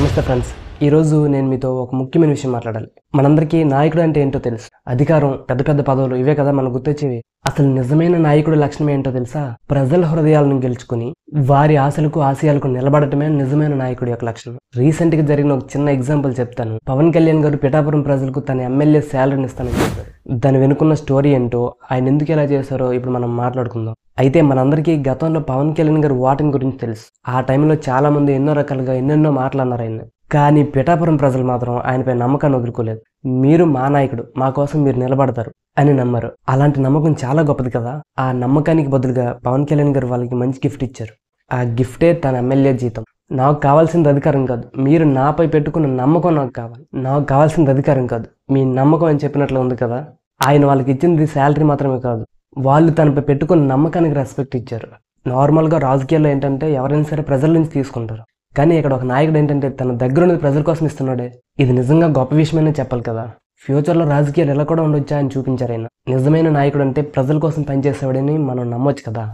నమస్తే ఫ్రెండ్స్, ఈరోజు నేను మీతో ఒక ముఖ్యమైన విషయం మాట్లాడాలి. మనందరికీ నాయకుడు అంటే ఏంటో తెలుసు. అధికారం, పెద్ద పెద్ద పదవులు ఇవే కదా మనకు గుర్తొచ్చేవి. అసలు నిజమైన నాయకుడు లక్షణం ఏంటో తెలుసా? ప్రజల హృదయాలను గెలుచుకుని వారి ఆశలకు ఆశయాలకు నిలబడటమే నిజమైన నాయకుడి యొక్క లక్షణం. రీసెంట్ గా జరిగిన ఒక చిన్న ఎగ్జాంపుల్ చెప్తాను. పవన్ కళ్యాణ్ గారు పిఠాపురం ప్రజలకు తన ఎమ్మెల్యే శాలరీని ఇస్తానని చెప్పారు. దాని వెనుకున్న స్టోరీ ఏంటో, ఆయన ఎందుకు ఇలా చేశారో ఇప్పుడు మనం మాట్లాడుకుందాం. అయితే మనందరికీ గతంలో పవన్ కళ్యాణ్ గారు ఓటమి గురించి తెలుసు. ఆ టైంలో చాలా మంది ఎన్నో రకాలుగా ఎన్నెన్నో మాట్లాడినారు ఆయన. కానీ పిఠాపురం ప్రజలు మాత్రం ఆయనపై నమ్మకాన్ని వదులుకోలేదు. మీరు మా నాయకుడు, మా కోసం మీరు నిలబడతారు అని నమ్మారు. అలాంటి నమ్మకం చాలా గొప్పది కదా. ఆ నమ్మకానికి బదులుగా పవన్ కళ్యాణ్ గారు వాళ్ళకి మంచి గిఫ్ట్ ఇచ్చారు. ఆ గిఫ్టే తన ఎమ్మెల్యే జీతం. నాకు కావాల్సింది అధికారం కాదు, మీరు నాపై పెట్టుకున్న నమ్మకం నాకు కావాలి. నాకు కావాల్సింది అధికారం కాదు, మీ నమ్మకం అని చెప్పినట్లు ఉంది కదా. ఆయన వాళ్ళకి ఇచ్చింది శాలరీ మాత్రమే కాదు, వాళ్ళు తనపై పెట్టుకున్న నమ్మకానికి రెస్పెక్ట్ ఇచ్చారు. నార్మల్గా రాజకీయాల్లో ఏంటంటే ఎవరైనా సరే ప్రజల నుంచి తీసుకుంటారు. కానీ ఇక్కడ ఒక నాయకుడు ఏంటంటే తన దగ్గర ఉన్నది ప్రజల కోసం ఇస్తున్నాడే. ఇది నిజంగా గొప్ప విషయమనే చెప్పాలి కదా. ఫ్యూచర్లో రాజకీయాలు ఎలా కూడా ఉండొచ్చా అని చూపించారు ఆయన. నిజమైన నాయకుడు అంటే ప్రజల కోసం పనిచేసేవాడని మనం నమ్మొచ్చు కదా.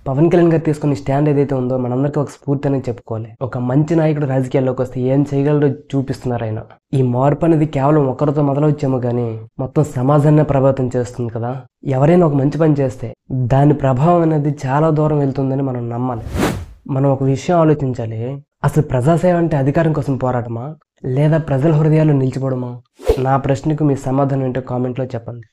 పవన్ కళ్యాణ్ గారు తీసుకున్న స్టాండ్ ఏదైతే ఉందో మనందరికీ ఒక స్ఫూర్తి అనేది చెప్పుకోవాలి. ఒక మంచి నాయకుడు రాజకీయాల్లోకి వస్తే ఏం చేయగలడో చూపిస్తున్నారు ఆయన. ఈ మార్పు అనేది కేవలం ఒకరితో మొదలవచ్చేమో కానీ మొత్తం సమాజాన్ని ప్రభావితం చేస్తుంది కదా. ఎవరైనా ఒక మంచి పని చేస్తే దాని ప్రభావం అనేది చాలా దూరం వెళ్తుందని మనం నమ్మాలి. మనం ఒక విషయం ఆలోచించాలి. అసలు ప్రజాసేవ అంటే అధికారం కోసం పోరాటమా, లేదా ప్రజల హృదయాల్లో నిలిచిపోవడమా? నా ప్రశ్నకు మీ సమాధానం ఏంటో కామెంట్లో చెప్పండి.